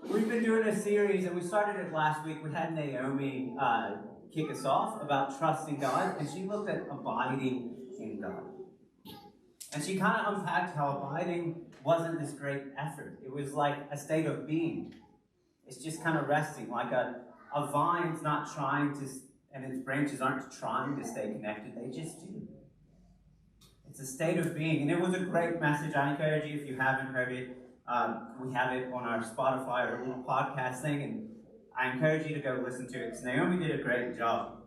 We've been doing a series, and we started it last week. We had Naomi kick us off about trusting God, and she looked at abiding in God. And she kind of unpacked how abiding wasn't this great effort. It was like a state of being. It's just kind of resting, like a vine's not trying to, and its branches aren't trying to stay connected, they just do. It's a state of being, and it was a great message. I encourage you, if you haven't heard it, we have it on our Spotify or little podcast thing, and I encourage you to go listen to it, because Naomi did a great job.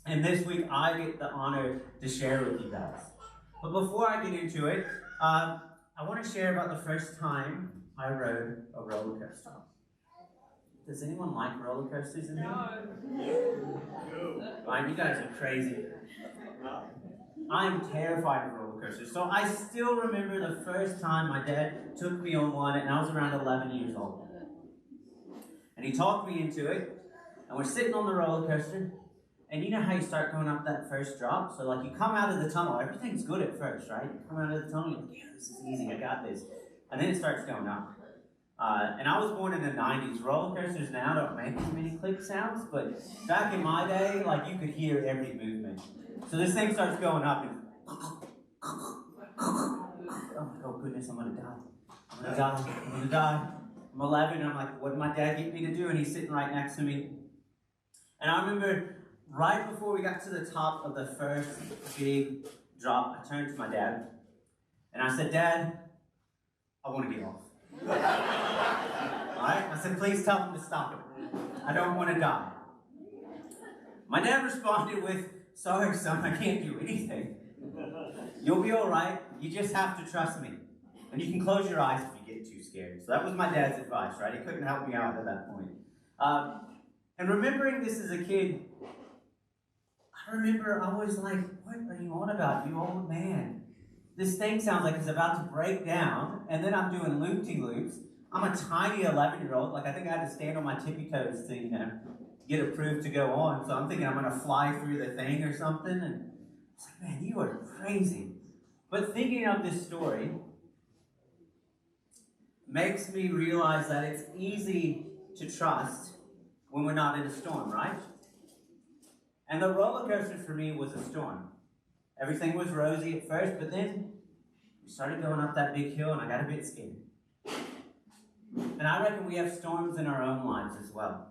And this week, I get the honor to share with you guys. But before I get into it, I want to share about the first time I rode a roller coaster. Does anyone like roller coasters in here? No. You guys are crazy. I'm terrified of roller coasters. So I still remember the first time my dad took me on one, and I was around 11 years old. And he talked me into it, and we're sitting on the roller coaster, and you know how you start going up that first drop? So like you come out of the tunnel, everything's good at first, right? You come out of the tunnel, you're like, yeah, this is easy, I got this. And then it starts going up. And I was born in the 90s. Roller coasters now don't make as many click sounds, but back in my day, like you could hear every movement. So this thing starts going up and oh goodness, I'm gonna die. I'm 11 and I'm like, what did my dad get me to do? And he's sitting right next to me. And I remember right before we got to the top of the first big drop, I turned to my dad and I said, Dad, I want to get off. Alright? I said, please tell him to stop it. I don't want to die. My dad responded with, sorry, son, I can't do anything. You'll be alright. You just have to trust me. And you can close your eyes if you get too scared. So that was my dad's advice, right? He couldn't help me out at that point. And remembering this as a kid, I remember I was like, what are you on about, you old man? This thing sounds like it's about to break down, and then I'm doing loop-de-loops. I'm a tiny 11-year-old. Like, I think I had to stand on my tippy toes to, get approved to go on. So I'm thinking I'm going to fly through the thing or something. And it's like, man, you are crazy. But thinking of this story makes me realize that it's easy to trust when we're not in a storm, right? And the roller coaster for me was a storm. Everything was rosy at first, but then we started going up that big hill and I got a bit scared. And I reckon we have storms in our own lives as well.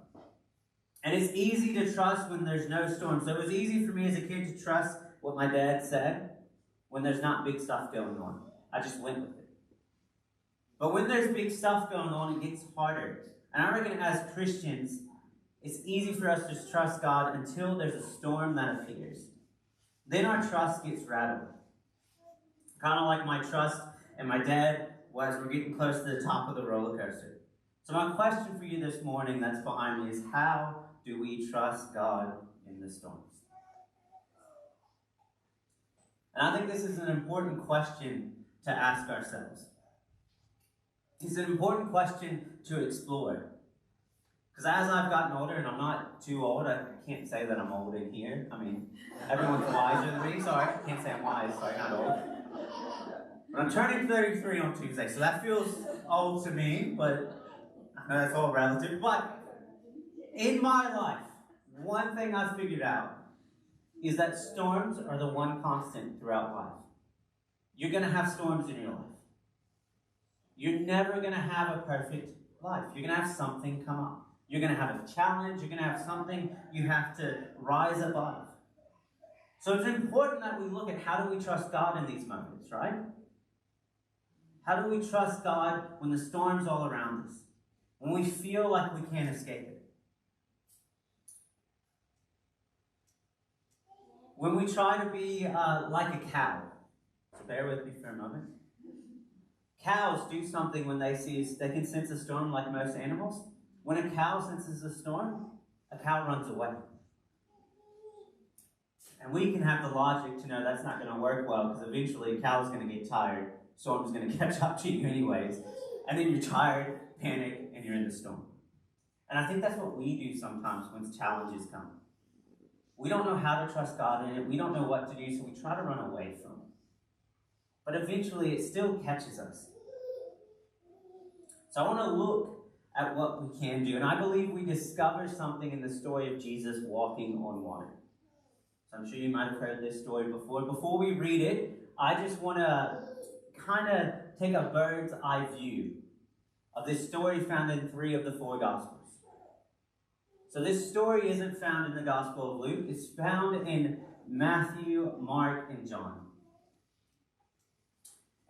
And it's easy to trust when there's no storm. So it was easy for me as a kid to trust what my dad said when there's not big stuff going on. I just went with it. But when there's big stuff going on, it gets harder. And I reckon as Christians, it's easy for us to trust God until there's a storm that appears. Then our trust gets rattled. Kind of like my trust in my dad was we're getting close to the top of the roller coaster. So my question for you this morning that's behind me is, how do we trust God in the storms? And I think this is an important question to ask ourselves. It's an important question to explore. Because as I've gotten older, and I'm not too old, I can't say that I'm old in here. I mean, everyone's wiser than me, so I can't say I'm wise, so I'm not old. But I'm turning 33 on Tuesday, so that feels old to me, but I know that's all relative. But in my life, one thing I've figured out is that storms are the one constant throughout life. You're going to have storms in your life. You're never going to have a perfect life. You're going to have something come up. You're going to have a challenge. You're going to have something you have to rise above. So it's important that we look at how do we trust God in these moments, right? How do we trust God when the storm's all around us? When we feel like we can't escape it? When we try to be like a cow. So bear with me for a moment. Cows do something when they can sense a storm like most animals. When a cow senses a storm, a cow runs away. And we can have the logic to know that's not going to work well, because eventually a cow's going to get tired, storm's going to catch up to you anyways, and then you're tired, panic, and you're in the storm. And I think that's what we do sometimes when challenges come. We don't know how to trust God in it, we don't know what to do, so we try to run away from it. But eventually it still catches us. So I want to look at what we can do. And I believe we discover something in the story of Jesus walking on water. So I'm sure you might have heard this story before. Before we read it, I just want to kind of take a bird's eye view of this story found in 3 of the 4 Gospels. So this story isn't found in the Gospel of Luke. It's found in Matthew, Mark, and John.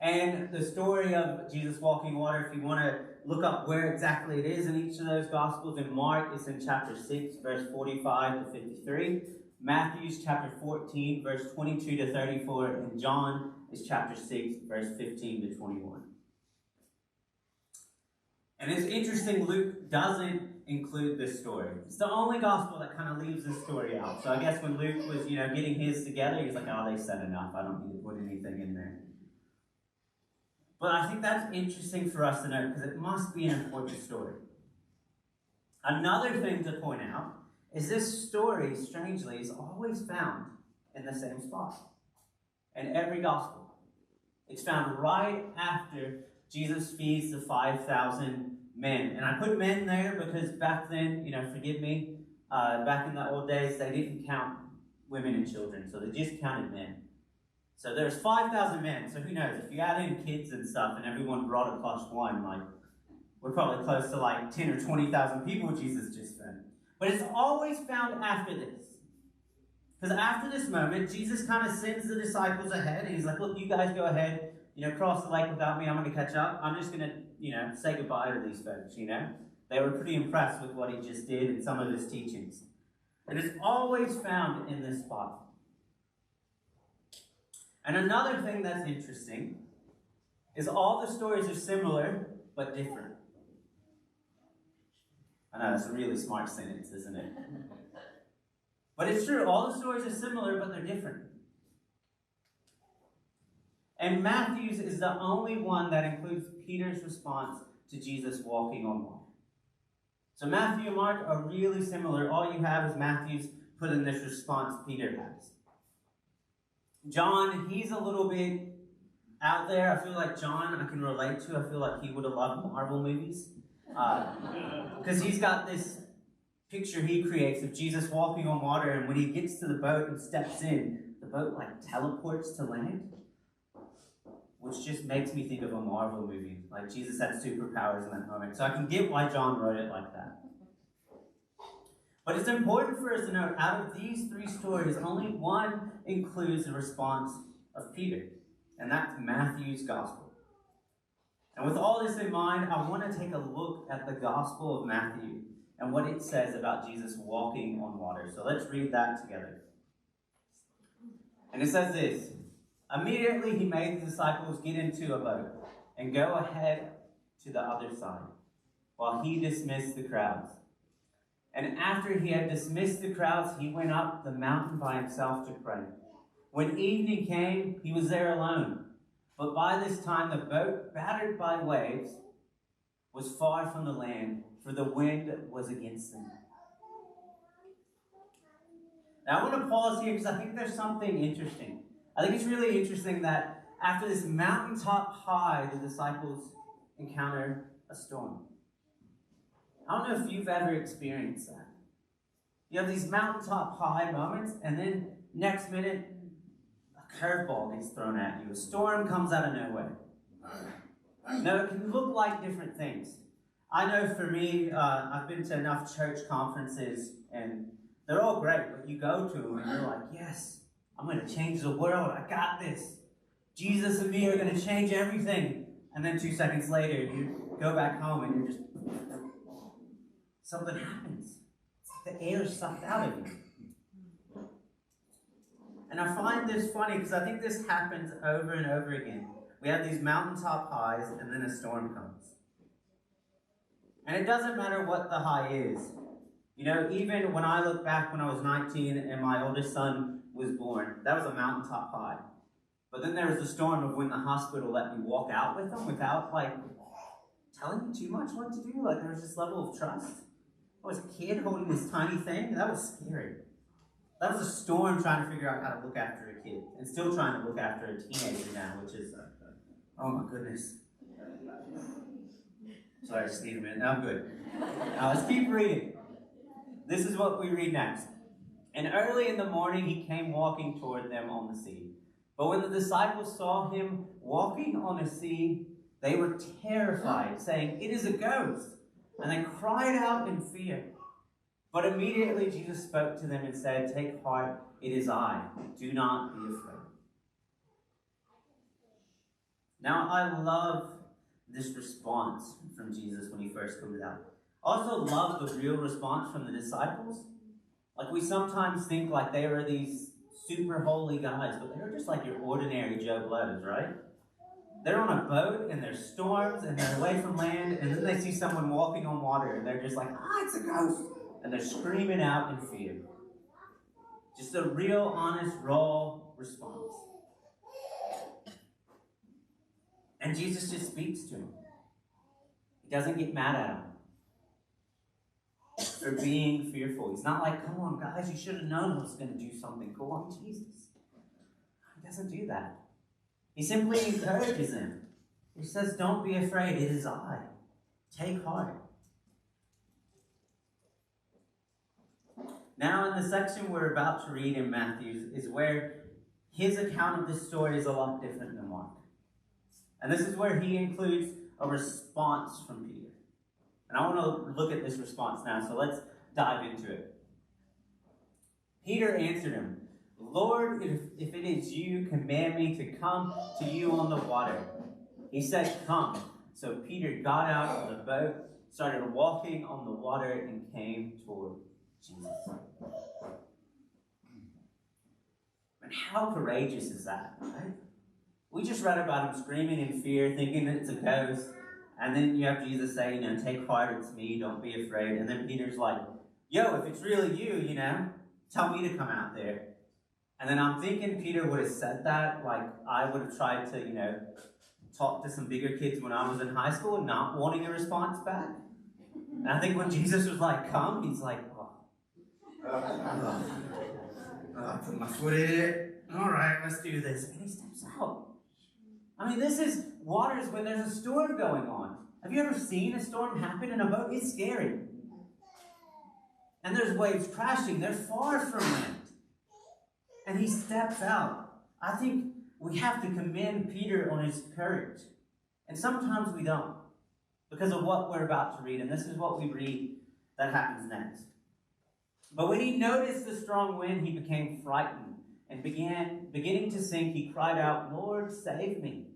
And the story of Jesus walking water, if you want to look up where exactly it is in each of those Gospels, in Mark, it's in chapter 6, verse 45 to 53. Matthew's chapter 14, verse 22 to 34. And John is chapter 6, verse 15 to 21. And it's interesting, Luke doesn't include this story. It's the only gospel that kind of leaves this story out. So I guess when Luke was, getting his together, he's like, oh, they said enough. I don't need to put anything in there. But I think that's interesting for us to know because it must be an important story. Another thing to point out is this story, strangely, is always found in the same spot in every gospel. It's found right after Jesus feeds the 5,000 men. And I put men there because back then, forgive me, back in the old days, they didn't count women and children, so they just counted men. So there's 5,000 men, so who knows, if you add in kids and stuff and everyone brought a +1, we're probably close to 10 or 20,000 people Jesus just fed. But it's always found after this. Because after this moment, Jesus kind of sends the disciples ahead, and he's like, look, you guys go ahead, cross the lake without me, I'm going to catch up. I'm just going to, say goodbye to these folks, They were pretty impressed with what he just did and some of his teachings. And it's always found in this spot. And another thing that's interesting is all the stories are similar, but different. I know, that's a really smart sentence, isn't it? But it's true, all the stories are similar, but they're different. And Matthew's is the only one that includes Peter's response to Jesus walking on water. So Matthew and Mark are really similar. All you have is Matthew's put in this response Peter has. John, he's a little bit out there. I feel like John I can relate to. I feel like he would have loved Marvel movies. Because he's got this picture he creates of Jesus walking on water, and when he gets to the boat and steps in, the boat teleports to land. Which just makes me think of a Marvel movie. Jesus had superpowers in that moment. So I can get why John wrote it like that. But it's important for us to note, out of these 3 stories, only one includes the response of Peter. And that's Matthew's gospel. And with all this in mind, I want to take a look at the Gospel of Matthew and what it says about Jesus walking on water. So let's read that together. And it says this: immediately he made the disciples get into a boat and go ahead to the other side, while he dismissed the crowds. And after he had dismissed the crowds, he went up the mountain by himself to pray. When evening came, he was there alone. But by this time the boat, battered by waves, was far from the land, for the wind was against them. Now I want to pause here because I think there's something interesting. I think it's really interesting that after this mountaintop high, the disciples encounter a storm. I don't know if you've ever experienced that. You have these mountaintop high moments, and then next minute, a curveball gets thrown at you. A storm comes out of nowhere. Now, it can look like different things. I know for me, I've been to enough church conferences, and they're all great, but you go to them, and you're like, yes, I'm going to change the world. I got this. Jesus and me are going to change everything. And then 2 seconds later, you go back home, and you're just... something happens. It's like the air is sucked out of you. And I find this funny because I think this happens over and over again. We have these mountaintop highs, and then a storm comes. And it doesn't matter what the high is. Even when I look back when I was 19 and my oldest son was born, that was a mountaintop high. But then there was the storm of when the hospital let me walk out with him without, telling me too much what to do. There was this level of trust. I was a kid holding this tiny thing. That was scary. That was a storm trying to figure out how to look after a kid. And still trying to look after a teenager now, which is, oh my goodness. Sorry, I just need a minute. I'm good. Now let's keep reading. This is what we read next. And early in the morning he came walking toward them on the sea. But when the disciples saw him walking on the sea, they were terrified, saying, "It is a ghost." And they cried out in fear. But immediately Jesus spoke to them and said, "Take heart, it is I. Do not be afraid." Now I love this response from Jesus when he first comes out. I also love the real response from the disciples. Like, we sometimes think like they were these super holy guys, but they're just like your ordinary Joe Blows, right? They're on a boat and there's storms and they're away from land, and then they see someone walking on water and they're just like, it's a ghost. And they're screaming out in fear. Just a real, honest, raw response. And Jesus just speaks to him. He doesn't get mad at him for being fearful. He's not like, "Come on, guys, you should have known I was going to do something cool. I'm Jesus." He doesn't do that. He simply encourages him. He says, "Don't be afraid. It is I. Take heart." Now, in the section we're about to read in Matthew is where his account of this story is a lot different than Mark. And this is where he includes a response from Peter. And I want to look at this response now, so let's dive into it. Peter answered him, "Lord, if it is you, command me to come to you on the water." He said, "Come." So Peter got out of the boat, started walking on the water, and came toward Jesus. And how courageous is that, right? We just read about him screaming in fear, thinking that it's a ghost. And then you have Jesus say, "Take heart, it's me, don't be afraid." And then Peter's like, "Yo, if it's really you, tell me to come out there." And then I'm thinking Peter would have said that like I would have tried to, talk to some bigger kids when I was in high school, not wanting a response back. And I think when Jesus was like, "Come," he's like, I put my foot in it. All right, let's do this. And he steps out. I mean, this is waters when there's a storm going on. Have you ever seen a storm happen in a boat? It's scary. And there's waves crashing. They're far from land. And he steps out. I think we have to commend Peter on his courage. And sometimes we don't, because of what we're about to read. And this is what we read that happens next. But when he noticed the strong wind, he became frightened. And beginning to sink, he cried out, "Lord, save me."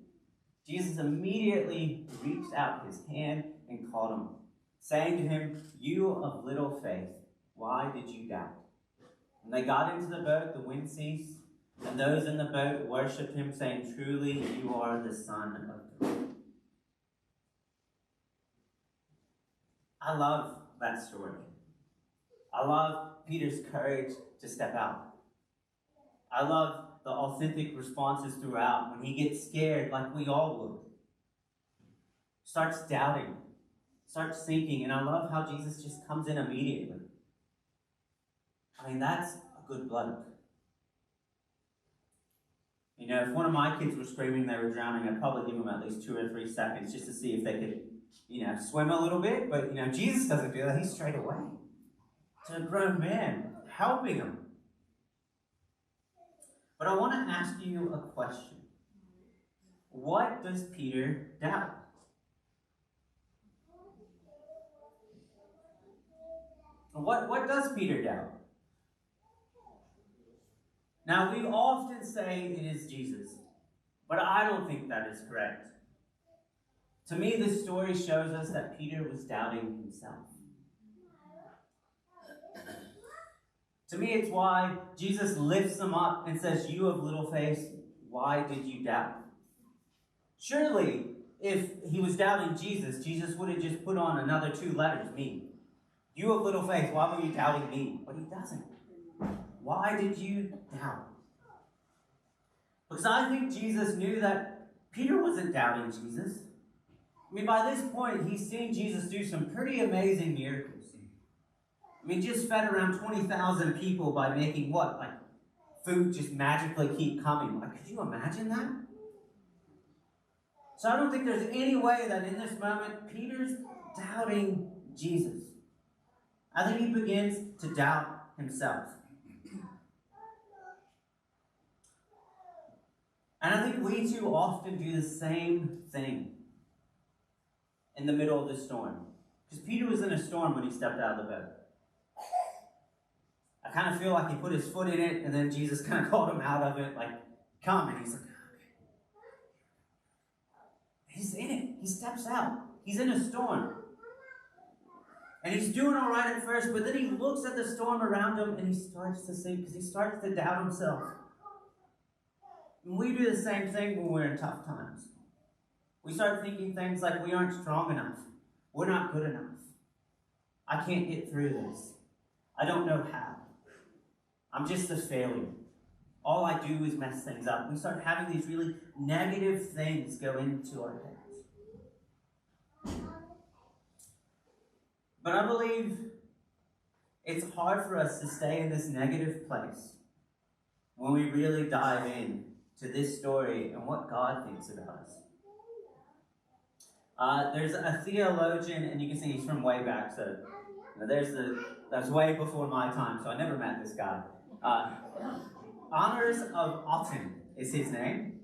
Jesus immediately reached out his hand and caught him, saying to him, "You of little faith, why did you doubt?" When they got into the boat, the wind ceased, and those in the boat worshipped him, saying, "Truly, you are the Son of God." I love that story. I love Peter's courage to step out. I love the authentic responses throughout when he gets scared like we all would. Starts doubting. Starts sinking. And I love how Jesus just comes in immediately. I mean, that's a good bloke. If one of my kids were screaming they were drowning, I'd probably give them at least 2 or 3 seconds just to see if they could, swim a little bit. But, Jesus doesn't do that. He's straight away to a grown man, helping him. But I want to ask you a question. What does Peter doubt? What does Peter doubt? Now, we often say it is Jesus, but I don't think that is correct. To me, this story shows us that Peter was doubting himself. To me, it's why Jesus lifts him up and says, "You of little faith, why did you doubt?" Surely, if he was doubting Jesus, Jesus would have just put on another 2 letters, me. "You of little faith, why were you doubting me?" But he doesn't. Why did you doubt? Because I think Jesus knew that Peter wasn't doubting Jesus. I mean, by this point, he's seen Jesus do some pretty amazing miracles. I mean, just fed around 20,000 people by making what? Like, food just magically keep coming. Like, could you imagine that? So I don't think there's any way that in this moment, Peter's doubting Jesus. I think he begins to doubt himself. And I think we too often do the same thing in the middle of the storm. Because Peter was in a storm when he stepped out of the boat. I kind of feel like he put his foot in it, and then Jesus kind of called him out of it, like, come. And he's like, okay. He's in it. He steps out. He's in a storm. And he's doing all right at first, but then he looks at the storm around him, and he starts to sink because he starts to doubt himself. And we do the same thing when we're in tough times. We start thinking things like we aren't strong enough. We're not good enough. I can't get through this. I don't know how. I'm just a failure. All I do is mess things up. We start having these really negative things go into our heads. But I believe it's hard for us to stay in this negative place when we really dive in to this story and what God thinks about us. There's a theologian, and you can see he's from way back, so that's way before my time, so I never met this guy. Honors of Otten is his name.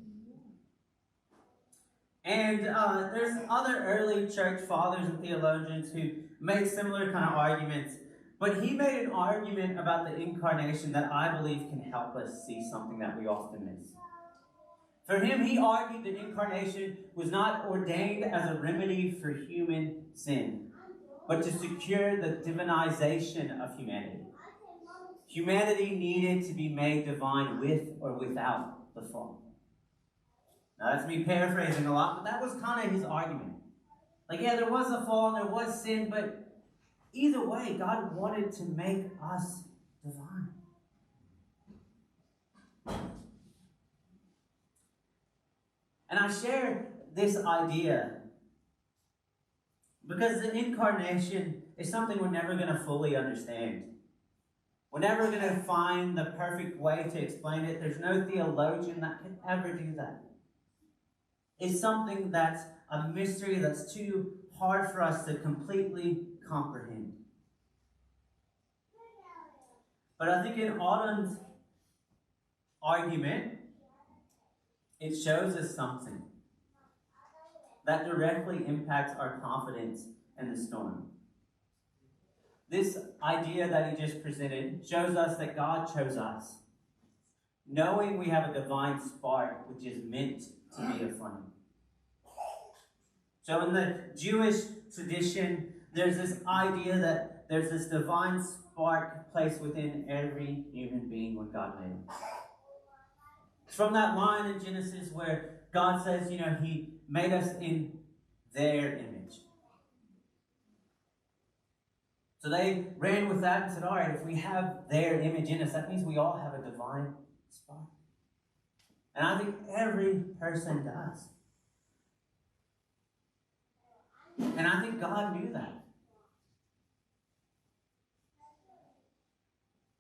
And there's other early church fathers and theologians who made similar kind of arguments, but he made an argument about the incarnation that I believe can help us see something that we often miss. For him, he argued that incarnation was not ordained as a remedy for human sin, but to secure the divinization of humanity. Humanity needed to be made divine with or without the fall. Now, that's me paraphrasing a lot, but that was kind of his argument. Like, yeah, there was a fall and there was sin, but either way, God wanted to make us divine. And I share this idea because the incarnation is something we're never going to fully understand. We're never going to find the perfect way to explain it. There's no theologian that can ever do that. It's something that's a mystery that's too hard for us to completely comprehend. But I think in Autumn's argument, it shows us something that directly impacts our confidence in the storm. This idea that he just presented shows us that God chose us, knowing we have a divine spark which is meant to be a flame. So in the Jewish tradition, there's this idea that there's this divine spark placed within every human being when God made him. It's from that line in Genesis where God says, he made us in their image. So they ran with that and said, all right, if we have their image in us, that means we all have a divine spark. And I think every person does. And I think God knew that.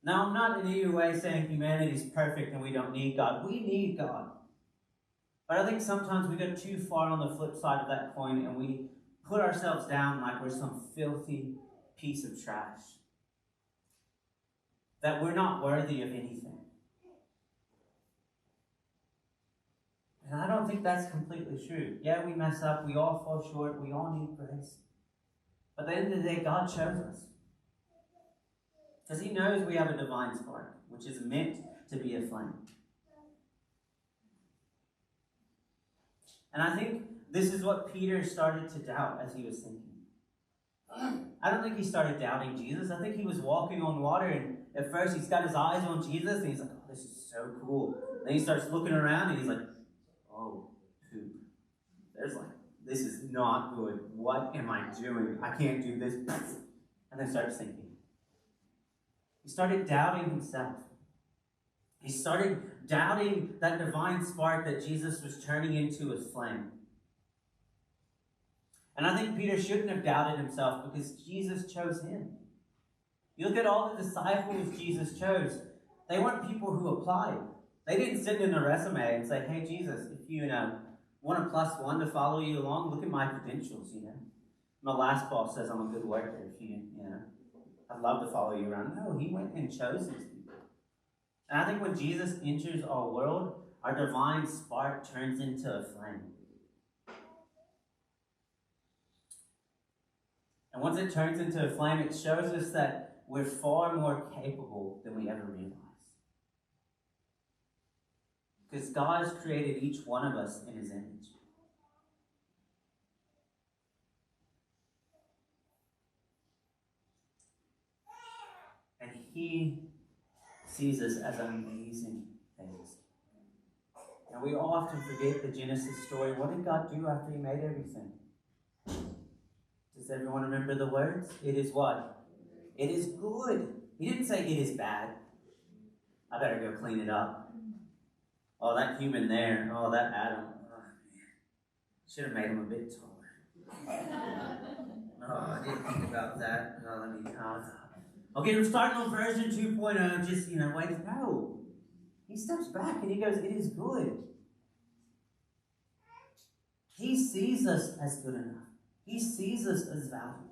Now, I'm not in any way saying humanity is perfect and we don't need God. We need God. But I think sometimes we go too far on the flip side of that coin and we put ourselves down like we're some filthy piece of trash. That we're not worthy of anything. And I don't think that's completely true. Yeah, we mess up. We all fall short. We all need grace. But at the end of the day, God chose us. Because he knows we have a divine spark, which is meant to be a flame. And I think this is what Peter started to doubt as he was thinking. I don't think he started doubting Jesus. I think he was walking on water, and at first he's got his eyes on Jesus, and he's like, oh, this is so cool. Then he starts looking around, and he's like, oh, poop. This is not good. What am I doing? I can't do this. And then starts thinking. He started doubting himself. He started doubting that divine spark that Jesus was turning into a flame. And I think Peter shouldn't have doubted himself because Jesus chose him. You look at all the disciples Jesus chose. They weren't people who applied. They didn't send in a resume and say, hey, Jesus, if you want a +1 to follow you along, look at my credentials, My last boss says I'm a good worker. If you know, I'd love to follow you around. No, he went and chose these people. And I think when Jesus enters our world, our divine spark turns into a flame. And once it turns into a flame, it shows us that we're far more capable than we ever realized. Because God has created each one of us in His image. And He sees us as amazing things. And we often forget the Genesis story. What did God do after He made everything? Does everyone remember the words? It is what? It is good. He didn't say it is bad. I better go clean it up. Oh, that human there. Oh, that Adam. Oh, should have made him a bit taller. Oh, I didn't think about that. Okay, we're starting on version 2.0. Just, wait. No. He steps back and he goes, it is good. He sees us as good enough. He sees us as valuable.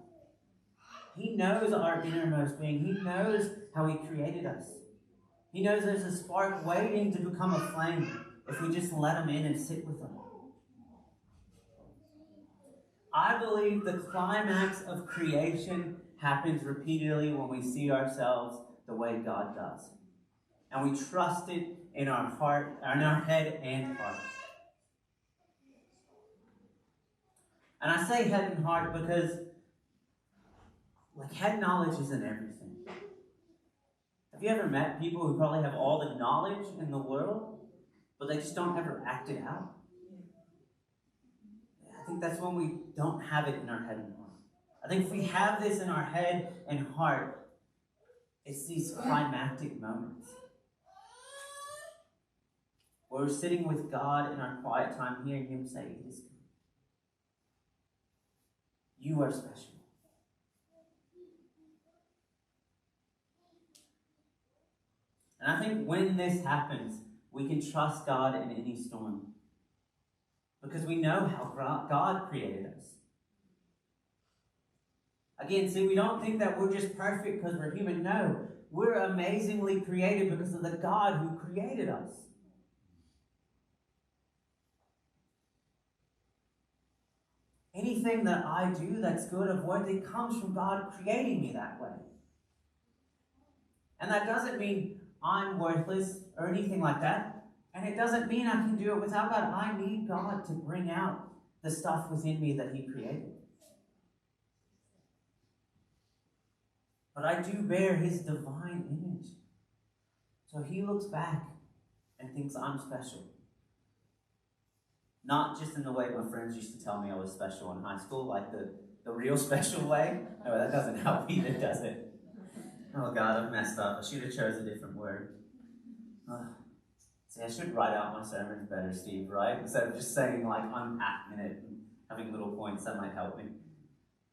He knows our innermost being. He knows how He created us. He knows there's a spark waiting to become a flame if we just let Him in and sit with Him. I believe the climax of creation happens repeatedly when we see ourselves the way God does. And we trust it in our heart, in our head and heart. And I say head and heart because head knowledge isn't everything. Have you ever met people who probably have all the knowledge in the world, but they just don't ever act it out? I think that's when we don't have it in our head and heart. I think if we have this in our head and heart, it's these climactic moments where we're sitting with God in our quiet time, hearing Him say, it is good. You are special. And I think when this happens, we can trust God in any storm. Because we know how God created us. Again, see, we don't think that we're just perfect because we're human. No, we're amazingly created because of the God who created us. Anything that I do that's good of worthy comes from God creating me that way. And that doesn't mean I'm worthless or anything like that. And it doesn't mean I can do it without God. I need God to bring out the stuff within me that He created. But I do bear His divine image. So He looks back and thinks I'm special. Not just in the way my friends used to tell me I was special in high school, like the real special way. No, that doesn't help either, does it? Oh God, I've messed up. I should have chose a different word. See, I should write out my sermons better, Steve, right? Instead of just saying unpacking it and having little points that might help me.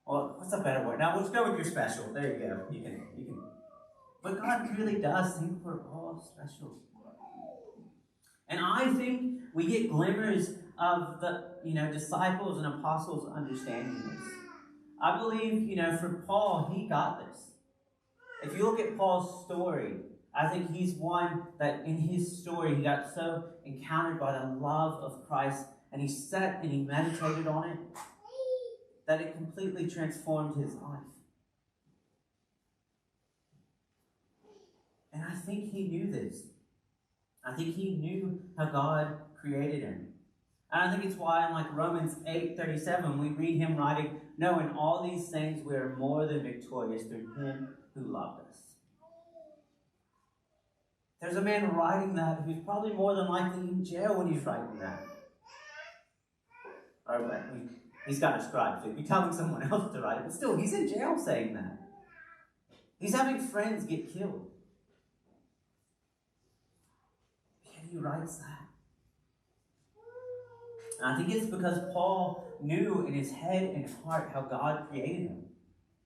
Well, what's a better word? Now, let's go with your special. There you go. You can. But God really does think we're all special. And I think we get glimmers of the, disciples and apostles understanding this. I believe, for Paul, he got this. If you look at Paul's story, I think he's one that in his story, he got so encountered by the love of Christ, and he sat and he meditated on it, that it completely transformed his life. And I think he knew this. I think he knew how God created him. And I think it's why in Romans 8:37, we read him writing, "No, in all these things we are more than victorious through Him who loved us." There's a man writing that who's probably more than likely in jail when he's writing that. Or he's got a scribe, so he'd be telling someone else to write it. But still, he's in jail saying that. He's having friends get killed. Yet he writes that. And I think it's because Paul knew in his head and heart how God created him.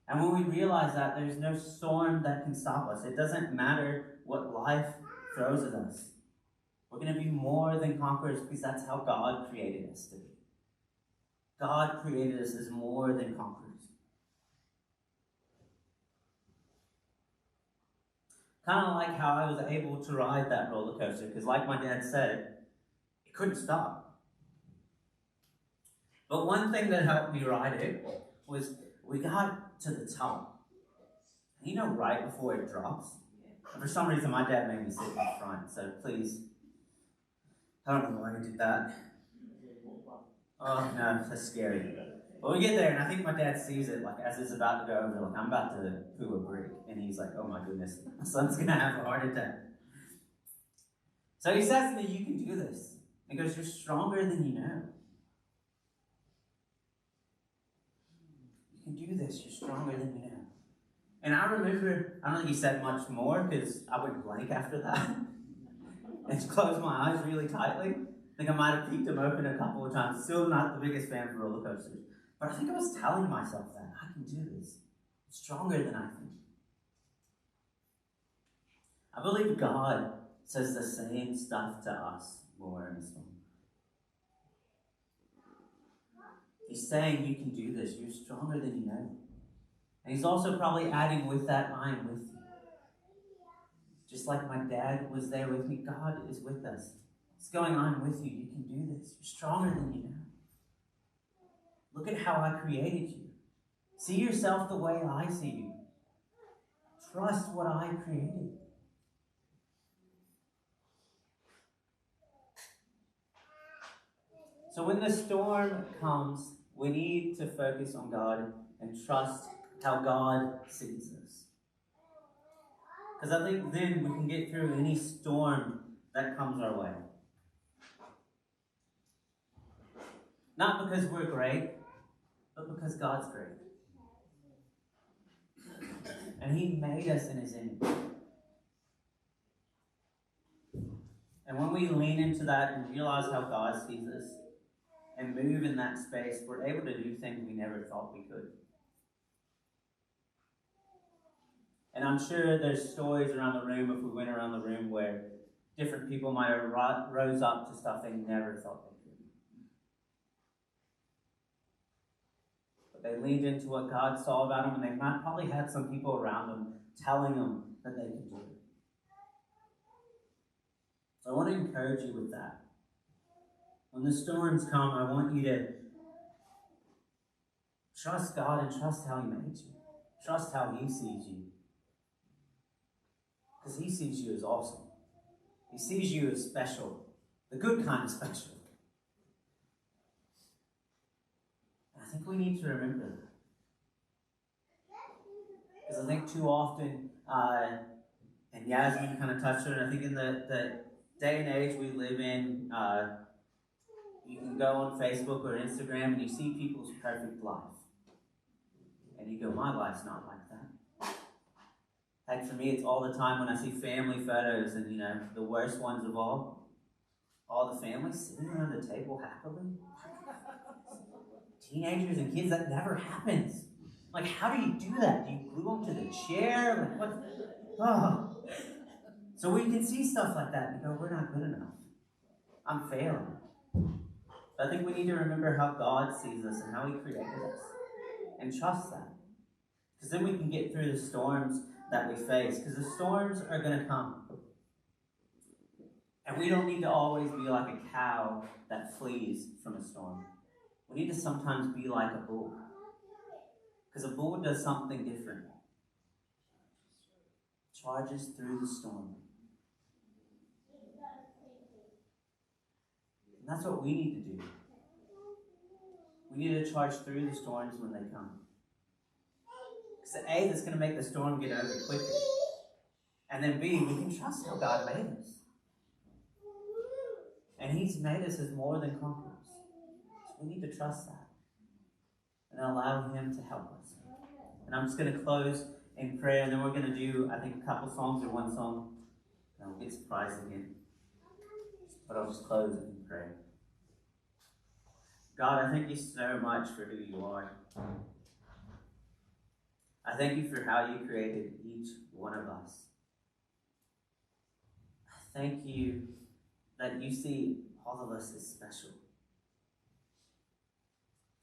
And when we realize that, there's no storm that can stop us. It doesn't matter what life throws at us. We're going to be more than conquerors because that's how God created us to be. God created us as more than conquerors. Kind of like how I was able to ride that roller coaster, because like my dad said, it couldn't stop. But one thing that helped me ride it was we got to the top. And you know, right before it drops, and for some reason my dad made me sit in the front, so please, I don't know why he did that. Oh no, that's scary. But we get there, and I think my dad sees it, like, as it's about to go over, like, I'm about to poo a brick. And he's like, oh my goodness, my son's going to have a heart attack. So he says to me, you can do this. He goes, you're stronger than you know. You can do this, you're stronger than you know. And I remember, I don't think he said much more, because I went blank after that. And just closed my eyes really tightly. I think I might have peeked them open a couple of times. Still not the biggest fan of roller coasters. But I think I was telling myself that. I can do this. I'm stronger than I think. I believe God says the same stuff to us when we're in a storm. He's saying you can do this. You're stronger than you know. And he's also probably adding with that, I am with you. Just like my dad was there with me, God is with us. It's going on with you. You can do this. You're stronger than you know. Look at how I created you. See yourself the way I see you. Trust what I created. So when the storm comes, we need to focus on God and trust how God sees us. Because I think then we can get through any storm that comes our way. Not because we're great, but because God's great. And He made us in His image. And when we lean into that and realize how God sees us and move in that space, we're able to do things we never thought we could. And I'm sure there's stories around the room, if we went around the room, where different people might have rose up to stuff they never thought they could. But they leaned into what God saw about them, and they might probably had some people around them telling them that they could do it. So I want to encourage you with that. When the storms come, I want you to trust God and trust how He made you. Trust how He sees you. Because He sees you as awesome. He sees you as special. The good kind of special. And I think we need to remember that. Because I think too often, and Yasmin kind of touched on it, I think in the day and age we live in, you can go on Facebook or Instagram and you see people's perfect life. And you go, my life's not like that. Like for me, it's all the time when I see family photos and, you know, the worst ones of all the families sitting around the table happily. Teenagers and kids, that never happens. Like, how do you do that? Do you glue them to the chair? Like, what? Oh. So we can see stuff like that and go, we're not good enough. I'm failing. But I think we need to remember how God sees us and how He created us. And trust that. Because then we can get through the storms that we face. Because the storms are going to come. And we don't need to always be like a cow that flees from a storm. We need to sometimes be like a bull. Because a bull does something different. Charges through the storm. And that's what we need to do. We need to charge through the storms when they come. Because A, that's going to make the storm get over quicker. And then B, we can trust how God made us. And He's made us as more than conquerors. So we need to trust that. And allow Him to help us. And I'm just going to close in prayer, and then we're going to do, I think, a couple songs or one song. And we'll get surprised again. But I'll just close in prayer. God, I thank You so much for who You are. I thank You for how You created each one of us. I thank You that You see all of us as special.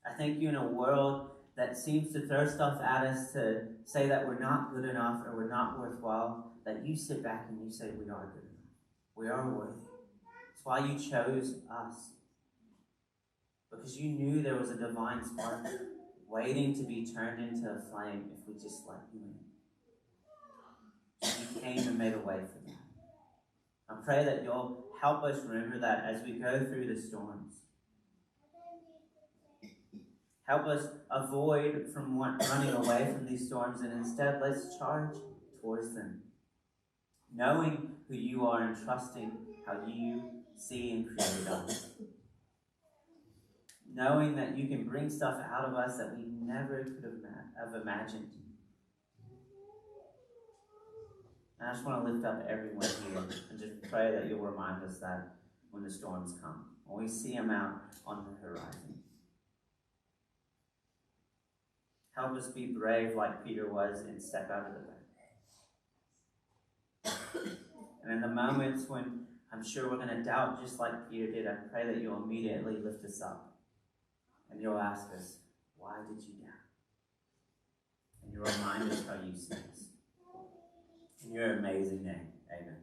I thank you in a world that seems to throw stuff at us to say that we're not good enough or we're not worthwhile, that you sit back and you say we are good enough. We are worthy. That's why you chose us. Because you knew there was a divine spark waiting to be turned into a flame if we just let you in. You came and made a way for that. I pray that you'll help us remember that as we go through the storms. Help us avoid from running away from these storms, and instead let's charge towards them. Knowing who you are and trusting how you see and create us. Knowing that you can bring stuff out of us that we never could have imagined. And I just want to lift up everyone here and just pray that you'll remind us that when the storms come, when we see them out on the horizon. Help us be brave like Peter was and step out of the boat. And in the moments when I'm sure we're going to doubt just like Peter did, I pray that you'll immediately lift us up. And you'll ask us, why did you doubt? And you'll remind us how you see us. In your amazing name, amen.